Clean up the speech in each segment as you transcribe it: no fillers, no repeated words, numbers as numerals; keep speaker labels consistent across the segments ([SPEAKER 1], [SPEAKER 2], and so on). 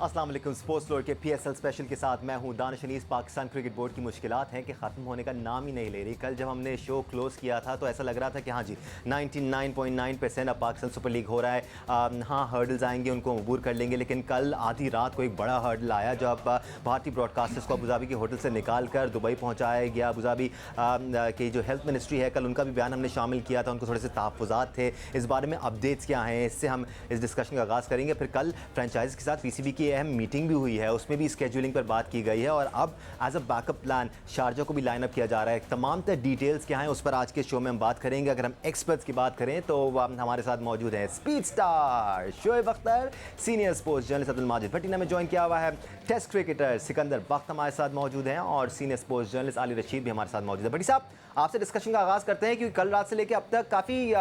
[SPEAKER 1] अस्सलाम वालेकुम। Sports floor के PSL स्पेशल के साथ मैं हूं दानिश अनीस। पाकिस्तान क्रिकेट बोर्ड की मुश्किलात हैं कि ख़त्म होने का नाम ही नहीं ले रही। कल जब हमने शो क्लोज़ किया था तो ऐसा लग रहा था कि हाँ जी 99.9% अब पाकिस्तान सुपर लीग हो रहा है। हाँ, हर्डल्स आएंगे, उनको अबूर कर लेंगे, लेकिन कल आधी रात को एक बड़ा हर्डल आया जब भारतीय ब्रॉडकास्टर्स को अबूधाबी के होटल से निकाल कर दुबई पहुँचाया गया। अबूधाबी की जो हेल्थ मिनिस्ट्री है, कल उनका भी बयान हमने शामिल किया था। उनको थोड़े से तहफ़्फ़ुज़ात थे। इस बारे में अपडेट्स क्या हैं, इससे हम इस डिस्कशन का आगाज़ करेंगे। फिर कल फ्रेंचाइज़ के साथ PCB की अहम मीटिंग भी हुई है, उसमें भी स्केजुलिंग पर बात की गई है और अब as a backup plan Sharjah को भी लाइन अप किया जा रहा है। तमाम तर डिटेल्स क्या हैं उस पर आज के शो में हम बात करेंगे। अगर हम एक्सपर्ट्स की बात करें तो हमारे साथ मौजूद है speed star Shoaib Akhtar, senior sports journalist Abdul Majid Bhatti ने हमें ज्वाइन किया हुआ है। टेस्ट क्रिकेटर सिकंदर बख्त हमारे साथ मौजूद हैं और senior sports journalist Ali Rashid भी हमारे साथ मौजूद है। भट्टी साहब, आपसे डिस्कशन का आगाज़ करते हैं क्योंकि कल रात से लेकर अब तक काफ़ी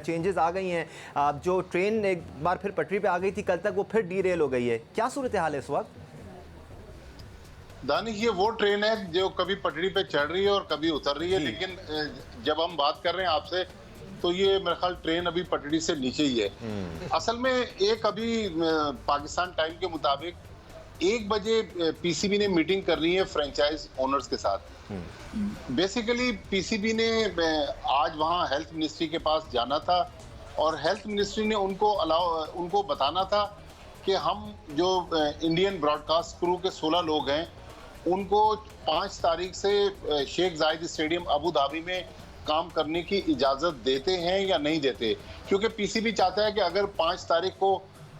[SPEAKER 1] चेंजेस आ गई हैं। जो ट्रेन एक बार फिर पटरी पे आ गई थी कल तक, वो फिर डीरेल हो गई है। क्या सूरत हाल है इस वक्त?
[SPEAKER 2] दानिश, ये वो ट्रेन है जो कभी पटरी पे चढ़ रही है और कभी उतर रही है, लेकिन जब हम बात कर रहे हैं आपसे तो ये मेरे ख्याल ट्रेन अभी पटरी से नीचे ही है। असल में एक अभी पाकिस्तान टाइम के मुताबिक 1 बजे PCB ने मीटिंग कर रही है फ्रेंचाइज ओनर्स के साथ। बेसिकली PCB ने आज वहाँ हेल्थ मिनिस्ट्री के पास जाना था और हेल्थ मिनिस्ट्री ने उनको बताना था कि हम जो इंडियन ब्रॉडकास्ट क्रू के 16 लोग हैं उनको 5 तारीख से शेख जायद स्टेडियम अबू धाबी में काम करने की इजाज़त देते हैं या नहीं देते, क्योंकि PCB चाहता है कि अगर 5 तारीख को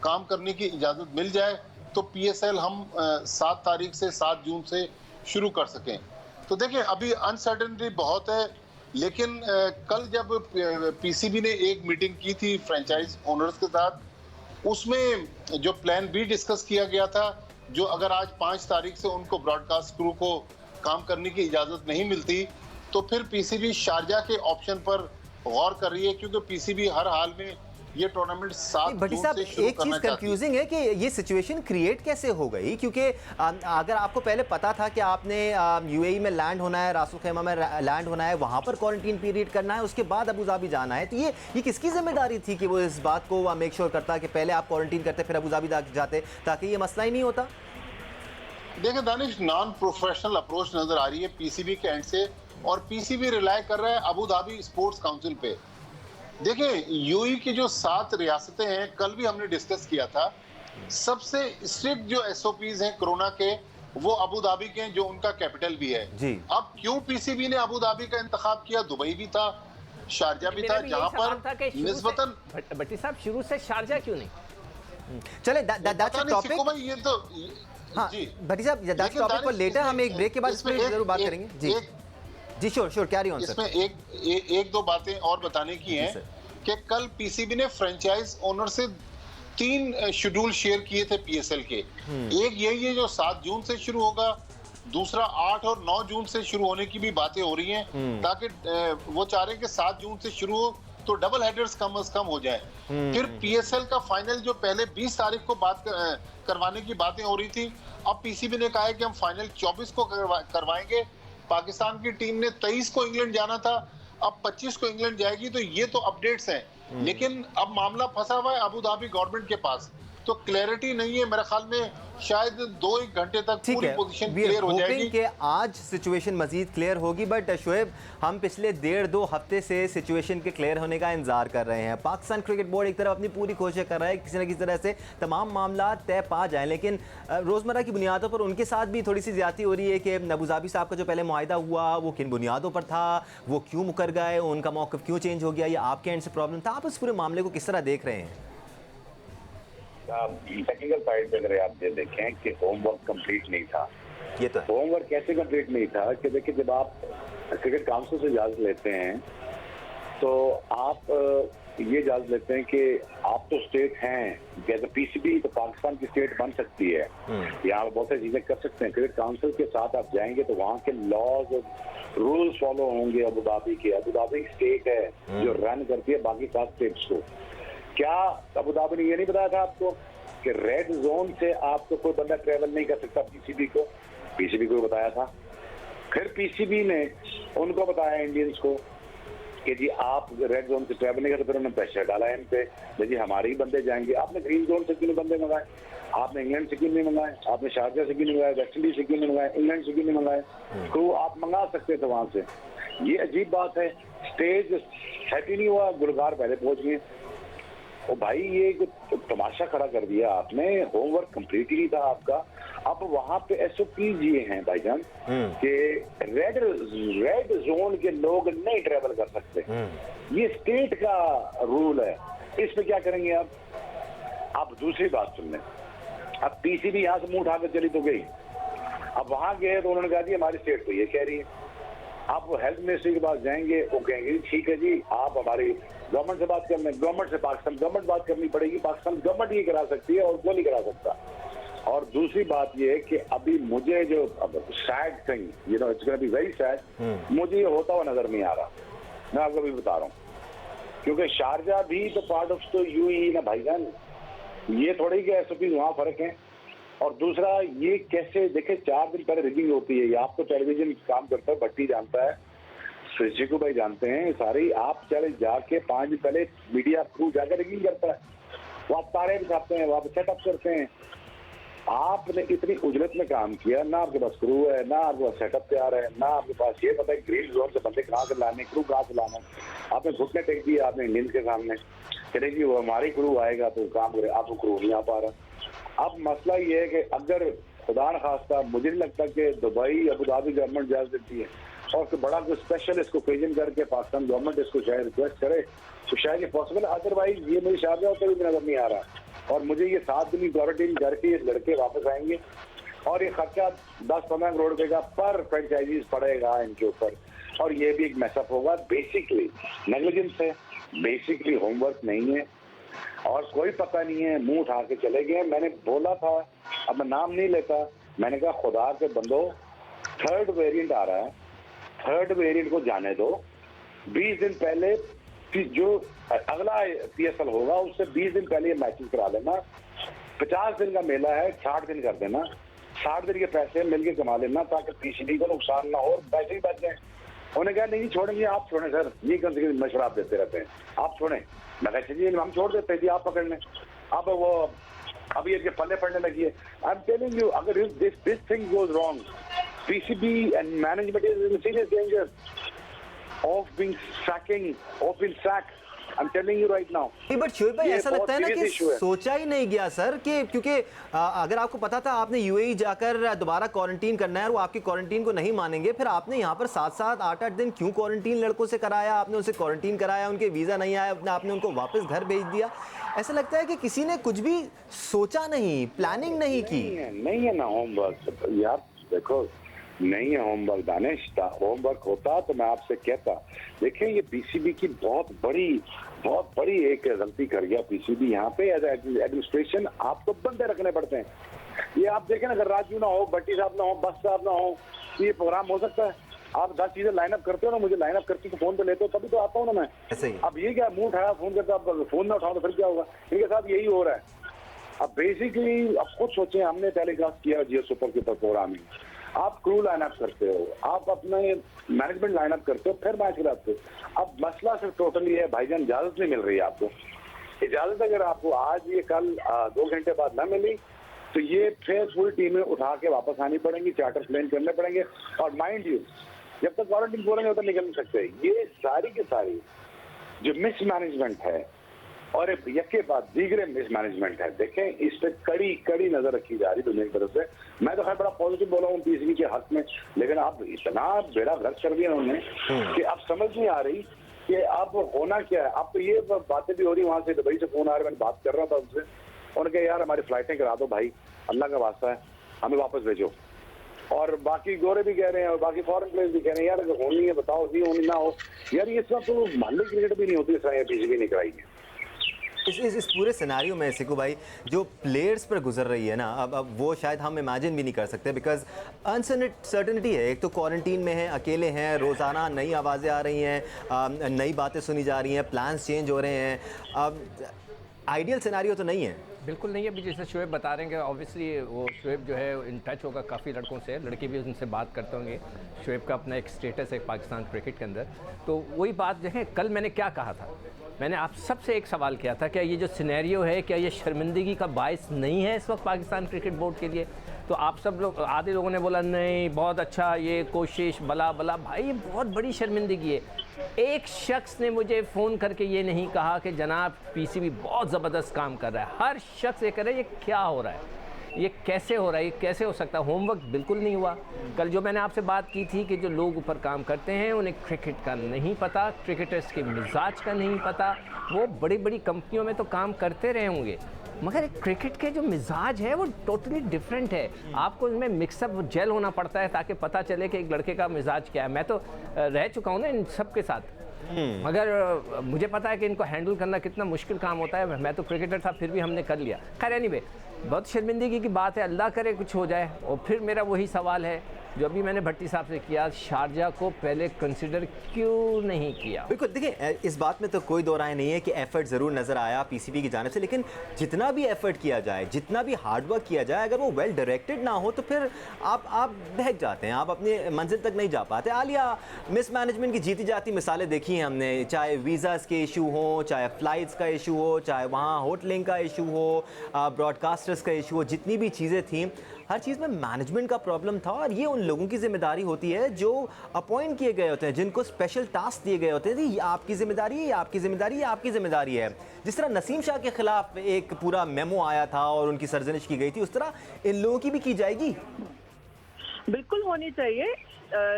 [SPEAKER 2] काम करने की इजाज़त मिल जाए तो PSL हम 7 तारीख से 7 जून से शुरू कर सकें। तो देखिए, अभी अनसर्टेनिटी बहुत है, लेकिन कल जब PCB ने एक मीटिंग की थी फ्रेंचाइज ओनर्स के साथ, उसमें जो प्लान B डिस्कस किया गया था, जो अगर आज 5 तारीख से उनको ब्रॉडकास्ट क्रू को काम करने की इजाज़त नहीं मिलती तो फिर PCB शारजा के ऑप्शन पर गौर कर रही है, क्योंकि PCB हर हाल में ये टूर्नामेंट 7 जून से शुरू
[SPEAKER 1] एक चीज़ कंफ्यूजिंग है कि ये सिचुएशन क्रिएट कैसे हो गई, क्योंकि अगर आपको पहले पता था कि आपने UAE में लैंड होना है, रास अल खैमा में लैंड होना है, वहाँ पर क्वारंटीन पीरियड करना है, उसके बाद अबू धाबी जाना है, तो ये किसकी जिम्मेदारी थी कि वो इस बात को मेक श्योर करता कि पहले आप क्वारंटीन करते फिर अबू धाबी जाते, ताकि ये मसला ही नहीं होता?
[SPEAKER 2] देखिए दानिश, नॉन प्रोफेशनल अप्रोच नजर आ रही है PCB के एंड से, और PCB रिलाई कर रहा है अबू धाबी स्पोर्ट्स काउंसिल पे। देखिए, UAE की जो 7 रियासतें हैं, कल भी हमने डिस्कस किया था, सबसे स्ट्रिक्ट जो SOPs हैं कोरोना के वो अबू धाबी के हैं, जो उनका कैपिटल भी है जी। अब क्यों PCB ने अबू धाबी का इंतखाब किया? दुबई भी था, शारजा भी था, जहां पर निस्बतन
[SPEAKER 3] भट्टी साहब शुरू से शारजा क्यों नहीं?
[SPEAKER 1] चले दैट्स अ टॉपिक।
[SPEAKER 2] ये तो
[SPEAKER 1] हाँ भट्टी साहब, दैट्स टॉपिक पर लेटर हम एक ब्रेक के बाद इसमें जरूर बात करेंगे। जी जी, श्योर, कैरी ऑन सर।
[SPEAKER 2] इसमें एक दो बातें और बताने की हैं कि कल PCB ने फ्रेंचाइज ओनर से 3 शेड्यूल शेयर किए थे PSL के। एक यही है जो 7 जून से शुरू होगा, दूसरा 8 और 9 जून से शुरू होने की भी बातें हो रही हैं, ताकि वो चाह रहे हैं कि 7 जून से शुरू हो तो डबल हेडर्स कम से कम हो जाए। फिर PSL का फाइनल जो पहले 20 तारीख को बात करवाने की बातें हो रही थी, अब PCB ने कहा है कि हम फाइनल 24 को करवाएंगे। पाकिस्तान की टीम ने 23 को इंग्लैंड जाना था, अब 25 को इंग्लैंड जाएगी। तो ये तो अपडेट्स हैं, लेकिन अब मामला फंसा हुआ है अबू धाबी गवर्नमेंट के पास, तो क्लैरिटी नहीं है। मेरे ख्याल में शायद 2-1 घंटे तक पूरी पोजीशन क्लियर हो जाएगी
[SPEAKER 1] कि आज सिचुएशन मजीद क्लियर होगी। बट शोएब, हम पिछले 1.5-2 हफ्ते से सिचुएशन के क्लियर होने का इंतजार कर रहे हैं। पाकिस्तान क्रिकेट बोर्ड एक तरफ अपनी पूरी कोशिश कर रहा है किसी न किसी तरह से तमाम मामला तय पा जाएं, लेकिन रोज़मर्रा की बुनियादों पर उनके साथ भी थोड़ी सी ज़्यादती हो रही है कि अबू धाबी साहब का जो पहले मुआहिदा हुआ वो किन बुनियादों पर था, वो क्यों मुकर गए, उनका मौक़िफ़ क्यों चेंज हो गया, या आपके एंड से प्रॉब्लम था? आप इस पूरे मामले को किस तरह देख रहे हैं?
[SPEAKER 4] टेक्निकल साइड पे अगर आप ये देखें कि होमवर्क कंप्लीट नहीं था,
[SPEAKER 1] ये तो
[SPEAKER 4] होमवर्क कैसे कंप्लीट नहीं था कि देखिए, जब आप क्रिकेट काउंसिल से इजाजत लेते हैं तो आप ये इजाजत लेते हैं कि आप तो स्टेट हैं, जैसे PCB तो पाकिस्तान की स्टेट बन सकती है, यहाँ बहुत सारी चीजें कर सकते हैं। क्रिकेट काउंसिल के साथ आप जाएंगे तो वहाँ के लॉज और रूल्स फॉलो होंगे अबू धाबी के। अबू धाबी स्टेट है जो रन करती है बाकी 7 स्टेट्स को। क्या अबू धाबी ने ये नहीं बताया था आपको कि रेड जोन से आपको कोई बंदा ट्रेवल नहीं कर सकता? PCB को बताया था। फिर PCB ने उनको बताया इंडियंस को कि जी आप रेड जोन से ट्रेवल नहीं करते, फिर उन्होंने प्रेशर डाला इन पे, जी हमारे ही बंदे जाएंगे। आपने ग्रीन जोन से क्यों बंदे मंगाए? आपने इंग्लैंड से क्यों नहीं मंगाए, आपने शारजा से क्यों नहीं मंगाए, वेस्ट इंडीज से क्यों नहीं मंगाए, इंग्लैंड से क्यों नहीं मंगाए? क्रू आप मंगा सकते थे वहां से। ये अजीब बात है, स्टेज सेट ही नहीं हुआ, गुलकार पहले पहुंच गए। ओ भाई, ये तमाशा खड़ा कर दिया आपने, होमवर्क कंप्लीट ही नहीं था आपका। अब वहां पे SOPs ये हैं भाईजान कि रेड जोन के लोग नहीं ट्रेवल कर सकते। ये स्टेट का रूल है, इस पे क्या करेंगे आप? अब दूसरी बात सुन लें, अब PCB यहाँ से मुंह उठाकर चली तो गई, अब वहां गए तो उन्होंने कहा जी हमारी स्टेट तो ये कह रही है। आप हेल्थ मिनिस्ट्री के पास जाएंगे, वो कहेंगे ठीक है जी आप हमारी गवर्नमेंट से बात करना है, गवर्नमेंट से पाकिस्तान गवर्नमेंट बात करनी पड़ेगी, पाकिस्तान गवर्नमेंट ये करा सकती है और वो नहीं करा सकता। और दूसरी बात ये है कि अभी मुझे जो sad thing, you know, it's gonna be very sad, मुझे ये होता हुआ नजर नहीं आ रहा, मैं आपको भी बता रहा हूँ, क्योंकि शारजा भी तो पार्ट ऑफ तो UAE ना भाईजान, ये थोड़ी कि SOPs वहाँ फर्क है। और दूसरा ये कैसे देखे, 4 दिन पहले रिगिंग होती है, ये आप तो टेलीविजन काम करता है, भट्टी जानता है, शिकू भाई जानते हैं सारी, आप चले जाके 5 दिन पहले मीडिया थ्रू जाकर रिगिंग करता है, वो आप तारे बिछाते हैं, वो आप सेटअप करते हैं। आपने इतनी उजरत में काम किया, ना आपके पास क्रू है, ना आपके पास सेटअप तैयार है, ना आपके पास ये पता है ग्रीन जोन से बंदे कहाँ से लाने, क्रू कहाँ से लाना। आपने घुटने टेक दिए आपने इंडियंस के सामने, कहेगी वो हमारी क्रू आएगा तो काम करे, आपको क्रू नहीं आ पा रहा। अब मसला ये है कि अगर खुदा न खास्ता, मुझे नहीं लगता कि दुबई अबू धाबी गवर्नमेंट इजाजत देती है और फिर बड़ा कोई स्पेशल इसको ओकेजन करके पाकिस्तान गवर्नमेंट इसको शायद रिक्वेस्ट करे तो शायद ये पॉसिबल, अदरवाइज ये मेरी शादी होते हुए नजर नहीं आ रहा। और मुझे ये 7 दिन क्वारंटीन करके ये लड़के वापस आएंगे और ये खर्चा 10-15 करोड़ रुपए का पर फ्रेंचाइजीज पड़ेगा इनके ऊपर, और ये भी एक मैसअप होगा। बेसिकली नेग्लिजेंस है, बेसिकली होमवर्क नहीं है और कोई पता नहीं है, मुंह उठा के चले गए। मैंने बोला था, अब मैं नाम नहीं लेता, मैंने कहा खुदा के बंदो 3rd वेरिएंट आ रहा है, 3rd वेरिएंट को जाने दो। 20 दिन पहले जो अगला PSL होगा उससे 20 दिन पहले ये मैचेस करा लेना। 50 दिन का मेला है, 60 दिन कर देना, 60 दिन के पैसे मिलके कमा लेना ताकि PCB को नुकसान ना हो, पैसे ही बच जाए। उन्होंने कहा नहीं छोड़ेंगे, आप छोड़ें सर, ये कम से कम मशवरा आप देते रहते हैं, आप छोड़ें। मैं कहा जी हम छोड़ देते जी, आप पकड़ लें। अब वो अभी इसके पल्ले पड़ने लगी है। आई एम टेलिंग यू, अगर this thing goes wrong, PCB and management is in serious danger of being sacked. I'm telling you right now.
[SPEAKER 1] But Shoaib भाई ऐसा लगता है ना कि सोचा ही नहीं गया सर, कि क्योंकि अगर आपको पता था आपने UAE जाकर दोबारा क्वारंटीन करना है और वो आपकी क्वारंटीन को नहीं मानेंगे, फिर आपने यहाँ पर 7-7, 8-8 दिन क्यों क्वारंटीन लड़कों से कराया? आपने उनसे क्वारंटीन कराया, उनके वीज़ा नहीं आया, आपने उनको वापस घर भेज दिया। ऐसा लगता है कि किसी ने कुछ भी सोचा नहीं, प्लानिंग नहीं की।
[SPEAKER 4] नहीं है ना होमवर्क यार, देखो नहीं है होमवर्क दानिश, होमवर्क होता तो मैं आपसे कहता। देखिए ये PCB की बहुत बड़ी एक गलती कर गया PCB यहाँ पे एज एडमिनिस्ट्रेशन। आपको बंदे रखने पड़ते हैं। ये आप देखें ना, अगर राजू ना हो, भट्टी साहब ना हो, बस साहब ना हो, तो ये प्रोग्राम हो सकता है। आप 10 चीजें लाइन अप करते हो ना, मुझे लाइन अप करके फोन पे लेते हो तभी तो आता हूँ ना मैं।
[SPEAKER 1] ऐसे ही।
[SPEAKER 4] अब ये क्या मुंह उठाया फोन करता, अब फोन ना उठाओ तो फिर क्या होगा? इनके साथ यही हो रहा है। अब बेसिकली अब खुद सोचे, हमने टेलीकास्ट किया जियो सुपर के ऊपर प्रोग्रामिंग, आप क्रू लाइन अप करते हो, आप अपने मैनेजमेंट लाइन अप करते हो, फिर मैच कराते हो। अब मसला सिर्फ टोटली है भाईजान, इजाजत नहीं मिल रही है आपको। इजाजत अगर आपको आज ये कल 2 घंटे बाद ना मिली तो ये फिर पूरी टीमें उठा के वापस आनी पड़ेंगी, चार्टर प्लेन करने पड़ेंगे। और माइंड यू, जब तक क्वारंटीन बोलेंगे उधर निकल नहीं सकते। ये सारी की सारी जो मिसमैनेजमेंट है और यके बाद दीगरे मिसमैनेजमेंट है, देखें इस पे कड़ी नजर रखी जा रही दुनिया की तरफ से। मैं तो खैर बड़ा पॉजिटिव बोला हूँ PCB के हक में, लेकिन अब इतना बेड़ा गर्क कर दिया उन्होंने कि अब समझ नहीं आ रही कि अब होना क्या है। अब तो ये बातें भी हो रही, वहां से दुबई से फोन आ रहा है, मैंने बात कर रहा था उनसे, उन्होंने कहा यार हमारी फ्लाइटें करा दो भाई, अल्लाह का वास्ता है, हमें वापस भेजो। और बाकी गोरे भी कह रहे हैं और बाकी फॉरेन प्लेयर्स भी कह रहे हैं यार अगर होनी है बताओ, नहीं होनी ना हो। यार ये सब तो मोहल्ले क्रिकेट भी नहीं होती, इस तरह PCB नहीं कराई है।
[SPEAKER 1] इस पूरे सिनारियो में सिकू भाई जो प्लेयर्स पर गुजर रही है ना, अब वो शायद हम इमेजिन भी नहीं कर सकते, बिकॉज अनसर्टेनिटी है। एक तो क्वारंटीन में है, अकेले हैं, रोज़ाना नई आवाज़ें आ रही हैं, नई बातें सुनी जा रही हैं, प्लान्स चेंज हो रहे हैं। अब आइडियल सिनारियो तो नहीं है,
[SPEAKER 3] बिल्कुल नहीं है। अभी जैसे शोएब बता रहे हैं कि ऑब्वियसली वो शोएब जो है इन टच होगा काफ़ी लड़कों से, लड़के भी उनसे बात करते होंगे। शोएब का अपना एक स्टेटस है पाकिस्तान क्रिकेट के अंदर। तो वही बात जो है, कल मैंने क्या कहा था मैंने आप सबसे एक सवाल किया था, क्या ये जो सिनेरियो है क्या ये शर्मिंदगी का बायस नहीं है इस वक्त पाकिस्तान क्रिकेट बोर्ड के लिए? तो आप सब लोग, आधे लोगों ने बोला नहीं बहुत अच्छा, ये कोशिश बला बला। भाई ये बहुत बड़ी शर्मिंदगी है। एक शख्स ने मुझे फ़ोन करके ये नहीं कहा कि जनाब पीसीबी बहुत ज़बरदस्त काम कर रहा है। हर शख्स ये कह रहा है ये क्या हो रहा है, ये कैसे हो रहा है, ये कैसे हो सकता है। होमवर्क बिल्कुल नहीं हुआ। कल जो मैंने आपसे बात की थी कि जो लोग ऊपर काम करते हैं उन्हें क्रिकेट का नहीं पता, क्रिकेटर्स के मिजाज का नहीं पता। वो बड़ी बड़ी कंपनियों में तो काम करते रहे होंगे, मगर क्रिकेट के जो मिजाज है वो टोटली डिफरेंट है। आपको इनमें मिक्सअप जेल होना पड़ता है ताकि पता चले कि एक लड़के का मिजाज क्या है। मैं तो रह चुका हूँ ना इन सब के साथ, मगर मुझे पता है कि इनको हैंडल करना कितना मुश्किल काम होता है। मैं तो क्रिकेटर था फिर भी हमने कर लिया। खैर एनीवे, बहुत शर्मिंदगी की बात है, अल्लाह करे कुछ हो जाए। और फिर मेरा वही सवाल है जो अभी मैंने भट्टी साहब से किया, शारजा को पहले कंसिडर क्यों नहीं किया?
[SPEAKER 1] बिल्कुल, देखिए इस बात में तो कोई दो राय नहीं है कि एफर्ट ज़रूर नज़र आया पीसीबी की जानिब से, लेकिन जितना भी एफर्ट किया जाए, जितना भी हार्ड वर्क किया जाए, अगर वो वेल डायरेक्टेड ना हो तो फिर आप बहक जाते हैं, आप अपनी मंजिल तक नहीं जा पाते। आलिया मिसमैनेजमेंट की जीती जाती मिसालें देखी हैं हमने, चाहे वीज़ाज़ के इशू हो, चाहे फ़्लाइट्स का इशू हो, चाहे वहाँ होटलिंग का इशू हो, ब्रॉडकास्टर्स का इशू हो, जितनी भी चीज़ें थी हर चीज़ में मैनेजमेंट का प्रॉब्लम था। और ये उन लोगों की जिम्मेदारी होती है जो अपॉइंट किए गए होते हैं, जिनको स्पेशल टास्क दिए गए होते हैं। ये आपकी जिम्मेदारी है, ये आपकी जिम्मेदारी है, आपकी जिम्मेदारी है। जिस तरह नसीम शाह के खिलाफ एक पूरा मेमो आया था और उनकी सरजनिश की गई थी, उस तरह इन लोगों की भी की जाएगी।
[SPEAKER 5] बिल्कुल होनी चाहिए,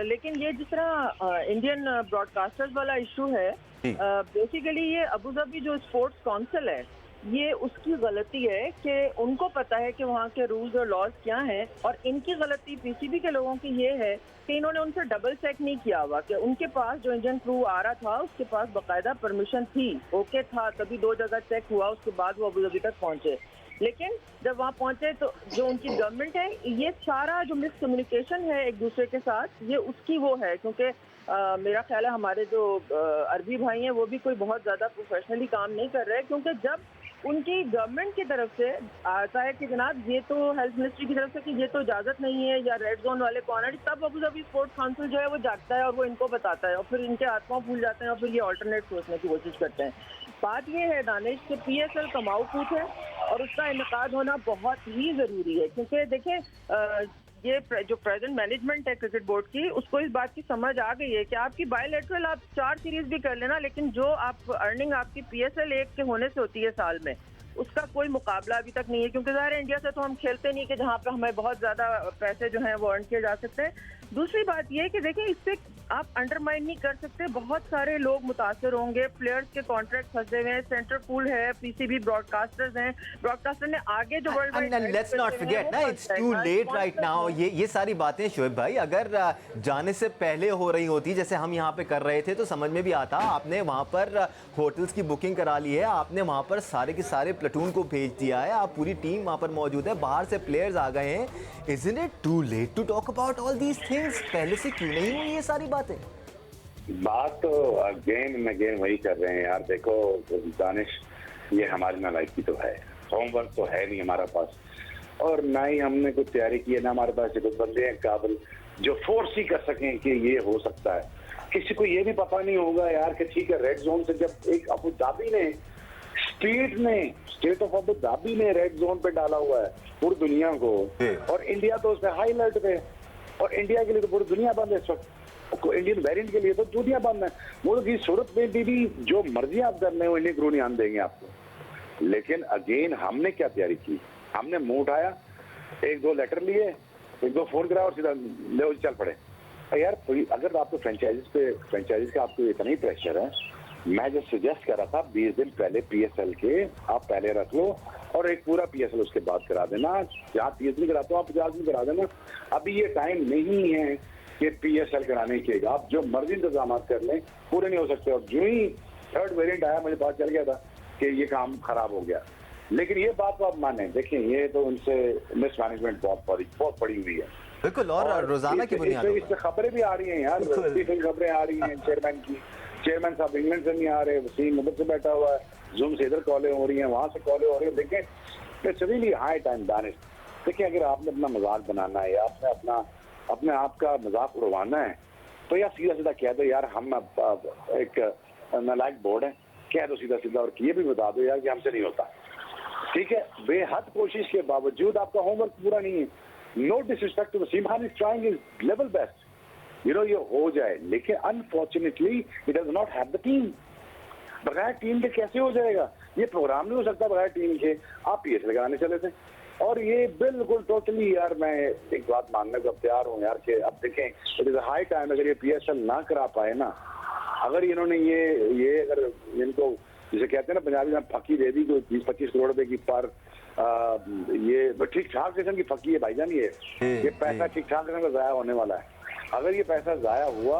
[SPEAKER 5] लेकिन ये जिस तरह इंडियन ब्रॉडकास्टर्स वाला इशू है, बेसिकली ये अबू धाबी जो स्पोर्ट्स काउंसिल है, ये उसकी गलती है कि उनको पता है कि वहाँ के रूल्स और लॉज क्या हैं, और इनकी गलती पीसीबी के लोगों की ये है कि इन्होंने उनसे डबल चेक नहीं किया हुआ कि उनके पास जो इंडियन क्रू आ रहा था उसके पास बाकायदा परमिशन थी, ओके था, तभी 2 जगह चेक हुआ, उसके बाद वो अबू धाबी तक पहुँचे। लेकिन जब वहाँ पहुँचे तो जो उनकी गवर्नमेंट है, ये सारा जो मिसकम्युनिकेशन है एक दूसरे के साथ, ये उसकी वो है। क्योंकि मेरा ख्याल है हमारे जो अरबी भाई हैं वो भी कोई बहुत ज़्यादा प्रोफेशनली काम नहीं कर रहे, क्योंकि जब उनकी गवर्नमेंट की तरफ से आता है कि जनाब ये तो हेल्थ मिनिस्ट्री की तरफ से कि ये तो इजाज़त नहीं है या रेड जोन वाले कौन है, तब अबू धाबी स्पोर्ट्स काउंसिल जो है वो जागता है और वो इनको बताता है, और फिर इनके हाथ पांव फूल जाते हैं और फिर ये ऑल्टरनेट सोचने की कोशिश करते हैं। बात ये है दानिश कि PSL कमाऊ पूछ है और उसका इनकाद होना बहुत ही ज़रूरी है, क्योंकि देखें ये जो प्रेजेंट मैनेजमेंट है क्रिकेट बोर्ड की, उसको इस बात की समझ आ गई है कि आपकी बायलैटरल आप 4 सीरीज भी कर लेना, लेकिन जो आप अर्निंग आपकी PSL 1 के होने से होती है साल में, उसका कोई मुकाबला अभी तक नहीं है। क्योंकि ज़ाहिर है इंडिया से तो हम खेलते नहीं कि जहाँ पर हमें बहुत ज़्यादा पैसे जो हैं वो अर्न किए जा सकते हैं। दूसरी बात ये है कि देखिए इससे आप अंडरमाइन नहीं कर सकते, बहुत सारे लोग मुतासर होंगे, प्लेयर्स के कॉन्ट्रैक्ट फंसे हुए हैं, सेंटर पूल है, पीसीबी ब्रॉडकास्टर्स हैं, ब्रॉडकास्टर ने आगे जो world wide
[SPEAKER 1] let's not forget ना, it's too late right now. ये सारी बातें शोएब भाई अगर जाने से पहले हो रही होती, जैसे हम यहाँ पे कर रहे थे, तो समझ में भी आता। आपने वहाँ पर होटल्स की बुकिंग करा ली है, आपने वहाँ पर सारे के सारे प्लेटून को भेज दिया है, आप पूरी टीम वहाँ पर मौजूद है, बाहर से प्लेयर्स आ गए हैं। Isn't it too late to talk about all these things? पहले से क्यों नहीं हुई ये सारी बातें?
[SPEAKER 4] बात तो अगेन वही कर रहे हैं यार। देखो दानिश, ये हमारी नालायकी तो है, होमवर्क तो है नहीं हमारे पास, और ना ही हमने कुछ तैयारी की है, ना हमारे पास कुछ बंदे हैं काबिल जो फोर्स ही कर सकें कि ये हो सकता है। किसी को ये भी पता नहीं होगा यार कि ठीक है, रेड जोन से जब एक अबू धाबी ने स्टेट ऑफ अबू धाबी ने रेड जोन पे डाला हुआ है पूरी दुनिया को, और इंडिया तो उसमें हाई अलर्ट पे, और इंडिया के लिए तो पूरी दुनिया बंद है इस वक्त, इंडियन वेरिएंट के लिए तो दुनिया बंद है। मुल्क की सूरत में भी जो मर्जी आप कर लें वो इंडियन क्रू नहीं आने देंगे आपको। लेकिन अगेन हमने क्या तैयारी की, हमने मुंह उठाया, 1-2 लेटर लिए, 1-2 फोन कराया और सीधा ले चल पड़े। यार अगर आपको फ्रेंचाइजीज का आपको इतना ही प्रेशर है, मैं जो सजेस्ट कर रहा था 20 दिन पहले PSL के आप पहले रख लो और एक पूरा PSL उसके बाद करा देना। जहाँ 30 दिन कराते हो आप 50 दिन करा देना। अभी ये टाइम नहीं है कि PSL कराने के, आप जो मर्जी इंतजाम कर लें, पूरे नहीं हो सकते। और जो ही 3rd वेरिएंट आया मुझे पता चल गया था कि ये काम खराब हो गया। लेकिन ये बात तो आप माने, देखिए ये तो उनसे मिसमैनेजमेंट बहुत पड़ी हुई है।
[SPEAKER 1] बिल्कुल, और रोजाना की बुनियाद
[SPEAKER 4] इस पे खबरें भी आ रही हैं यार, खबरें आ रही हैं चेयरमैन साहब इंग्लैंड से नहीं आ रहे, वसीम उधर से बैठा हुआ है, जूम से इधर कॉलें हो रही हैं, वहाँ से कॉलें हो रही हैं। देखें it's really high time Danish. देखिए अगर आपने अपना मजाक बनाना है या आपने अपने आप का मजाक उड़वाना है, तो यार सीधा सीधा कह दो यार हम एक नालायक बोर्ड है कह दो सीधा सीधा, और ये भी बता दो यार कि हमसे नहीं होता, ठीक है। बेहद कोशिश के बावजूद आपका होमवर्क पूरा नहीं है। No disrespect to Wasim Khan, is trying his level best, ये हो जाए, लेकिन unfortunately it does not have the team. बगैर टीम के कैसे हो जाएगा? ये प्रोग्राम नहीं हो सकता बगैर टीम के। आप पीएसएल कराने चले थे, और ये बिल्कुल टोटली यार, मैं एक बात मानने को तैयार हूँ यार कि अब देखें, इट इज हाई टाइम अगर ये पीएसएल ना करा पाए ना, अगर इन्होंने ये अगर इनको जिसे कहते हैं ना पंजाबी में फकी दे दी कोई 20-25 करोड़ रुपए की पर, ये ठीक ठाक किस्म की फकी है भाईजान, ये पैसा ठीक ठाक किस्म का जाया होने वाला है। अगर ये पैसा जाया हुआ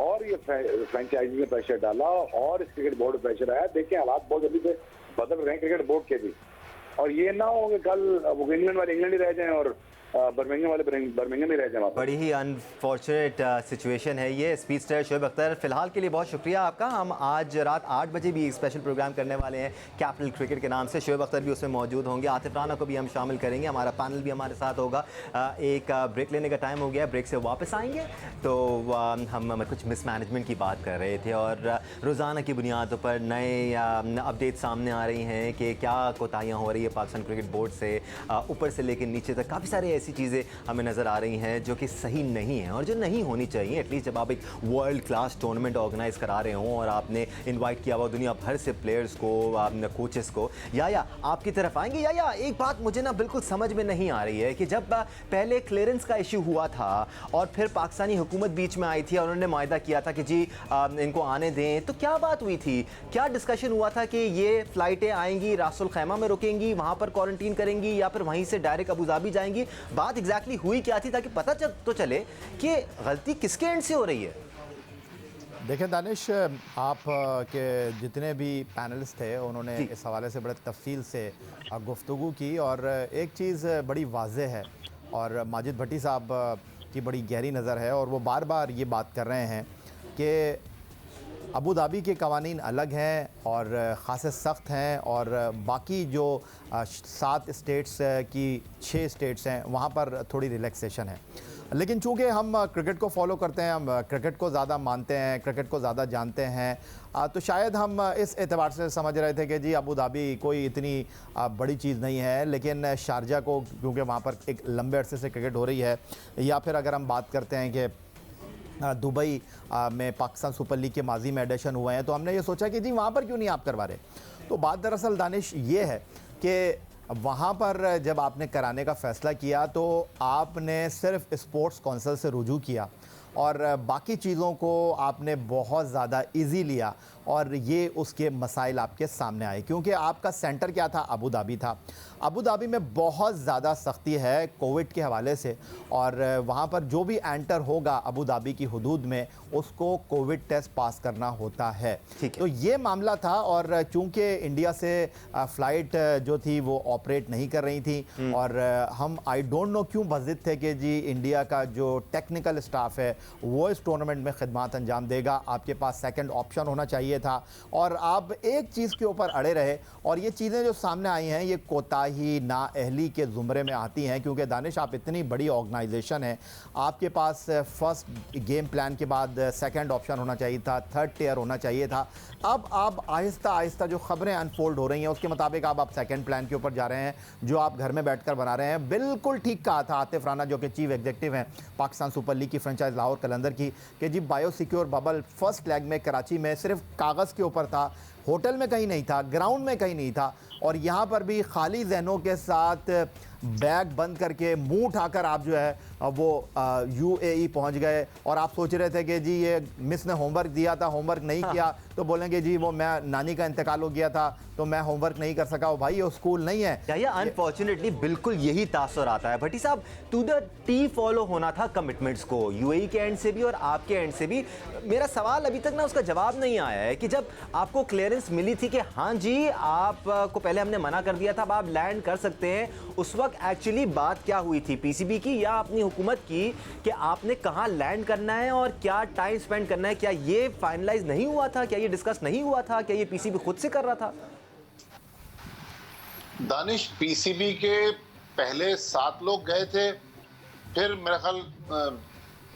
[SPEAKER 4] और ये फ्रेंचाइजी में प्रेशर डाला और इस क्रिकेट बोर्ड में प्रेशर आया, देखिए हालात बहुत जल्दी से बदल रहे हैं क्रिकेट बोर्ड के भी, और ये ना हो कि कल वो इंग्लैंड वाले इंग्लैंड ही रह जाएं और बर्मिंघम वाले बर्मिंघम ही रह जाएं।
[SPEAKER 1] बड़ी ही अनफॉर्चुनेट सिचुएशन है ये। स्पीचर शोएब अख्तर, फिलहाल के लिए बहुत शुक्रिया आपका। हम आज रात 8 बजे भी एक स्पेशल प्रोग्राम करने वाले हैं कैपिटल क्रिकेट के नाम से। शोएब अख्तर भी उसमें मौजूद होंगे, आतिफ राना को भी हम शामिल करेंगे, हमारा पैनल भी हमारे साथ होगा। एक ब्रेक लेने का टाइम हो गया, ब्रेक से वापस आएंगे तो हम कुछ मिसमैनेजमेंट की बात कर रहे थे और रोज़ाना की बुनियादों पर नए अपडेट सामने आ रही हैं कि क्या कोताहियाँ हो रही है पाकिस्तान क्रिकेट बोर्ड से, ऊपर से लेकर नीचे तक काफ़ी सारे ऐसी चीज़ें हमें नज़र आ रही हैं जो कि सही नहीं है और जो नहीं होनी चाहिए। एटलीस्ट जब आप एक वर्ल्ड क्लास टूर्नामेंट ऑर्गेनाइज करा रहे हों और आपने इनवाइट किया हुआ दुनिया भर से प्लेयर्स को, कोचेस को, या आपकी तरफ आएंगे। या एक बात मुझे ना बिल्कुल समझ में नहीं आ रही है कि जब पहले क्लियरेंस का इशू हुआ था और फिर पाकिस्तानी हुकूमत बीच में आई थी और उन्होंने मुआहदा किया था कि जी इनको आने दें, तो क्या बात हुई थी, क्या डिस्कशन हुआ था कि ये फ़्लाइटें आएंगी, रासुल खैमा में रुकेंगी, वहाँ पर क्वारंटीन करेंगी या फिर वहीं से डायरेक्ट अबू धाबी जाएंगी? बात एग्जैक्टली हुई क्या थी ताकि पता तो चले कि गलती किसके एंड से हो रही है?
[SPEAKER 6] देखें दानिश, आप के जितने भी पैनलिस्ट थे उन्होंने इस हवाले से बड़े तफसील से गुफ्तगू की और एक चीज़ बड़ी वाज़ेह है और माजिद भट्टी साहब की बड़ी गहरी नज़र है और वो बार बार ये बात कर रहे हैं कि अबू धाबी के कवानीन अलग हैं और ख़ासे सख्त हैं और बाकी जो 7 स्टेट्स की 6 स्टेट्स हैं वहाँ पर थोड़ी रिलैक्सेशन है। लेकिन चूँकि हम क्रिकेट को फॉलो करते हैं, हम क्रिकेट को ज़्यादा मानते हैं, क्रिकेट को ज़्यादा जानते हैं, तो शायद हम इस एतबार से समझ रहे थे कि जी अबू धाबी कोई इतनी बड़ी चीज़ नहीं है। लेकिन शारजा को, क्योंकि वहाँ पर एक लंबे अरसे से क्रिकेट हो रही है, या फिर अगर हम बात करते हैं कि दुबई में पाकिस्तान सुपर लीग के माजी में एडिशन हुए हैं, तो हमने ये सोचा कि जी वहाँ पर क्यों नहीं आप करवा रहे। तो बात दरअसल दानिश ये है कि वहाँ पर जब आपने कराने का फ़ैसला किया तो आपने सिर्फ स्पोर्ट्स कौंसिल से रुजू किया और बाकी चीज़ों को आपने बहुत ज़्यादा इजी लिया और ये उसके मसाइल आपके सामने आए, क्योंकि आपका सेंटर क्या था? अबू धाबी था। अबू धाबी में बहुत ज़्यादा सख्ती है कोविड के हवाले से और वहाँ पर जो भी एंटर होगा अबू धाबी की हुदूद में उसको कोविड टेस्ट पास करना होता है। तो ये मामला था और चूँकि इंडिया से फ़्लाइट जो थी वो ऑपरेट नहीं कर रही थी और हम आई डोंट नो क्यों बज़िद थे कि जी इंडिया का जो टेक्निकल स्टाफ है वो इस टूर्नामेंट में खिदमत अंजाम देगा, आपके पास सेकंड ऑप्शन होना चाहिए था और आप एक चीज़ के ऊपर अड़े रहे। और ये चीज़ें जो सामने आई हैं ये कोताही नाअहली के ज़ुमरे में आती हैं, क्योंकि दानिश आप इतनी बड़ी ऑर्गेनाइजेशन है, आपके पास फर्स्ट गेम प्लान के बाद सेकंड ऑप्शन होना चाहिए था, थर्ड टियर होना चाहिए था। अब आप आहिस्ता आहिस्ता जो खबरें अनफोल्ड हो रही हैं उसके मुताबिक आप सेकंड प्लान के ऊपर जा रहे हैं जो आप घर में बैठकर बना रहे हैं। बिल्कुल ठीक कहा था आतिफ राना जो कि चीफ एग्जीक्यूटिव हैं पाकिस्तान सुपर लीग की फ्रेंचाइज लाहौर कलंदर की, कि जी bio secure bubble first leg में कराची में सिर्फ कागज़ के ऊपर था, होटल में कहीं नहीं था, ग्राउंड में कहीं नहीं था और यहाँ पर भी खाली जहनों के साथ बैग बंद करके मुंह उठाकर आप जो है वो यूएई पहुँच गए और आप सोच रहे थे कि जी ये मिस ने होमवर्क दिया था, होमवर्क नहीं किया तो बोलेंगे जी वो मैं नानी का इंतकाल हो गया था तो मैं होमवर्क नहीं कर सका। भाई ये स्कूल नहीं है।
[SPEAKER 1] या अनफॉर्चुनेटली बिल्कुल यही तासुर आता है। भट्टी साहब, टू द टी फॉलो होना था कमिटमेंट्स को, यूएई के एंड से भी और आपके एंड से भी। मेरा सवाल अभी तक ना उसका जवाब नहीं आया है कि जब आपको क्लियरेंस मिली थी कि हाँ जी आपको पहले हमने मना कर दिया था अब आप लैंड कर सकते हैं, उस वक्त एक्चुअली बात क्या हुई थी पीसीबी की या अपनी हुकूमत की कि आपने कहाँ लैंड करना है और क्या टाइम स्पेंड करना है? क्या ये फाइनलाइज नहीं हुआ था? क्या ये डिस्कस नहीं हुआ था? क्या ये पीसीबी खुद से कर रहा था?
[SPEAKER 2] दानिश, पीसीबी के पहले 7 लोग गए थे, फिर मेरा ख्याल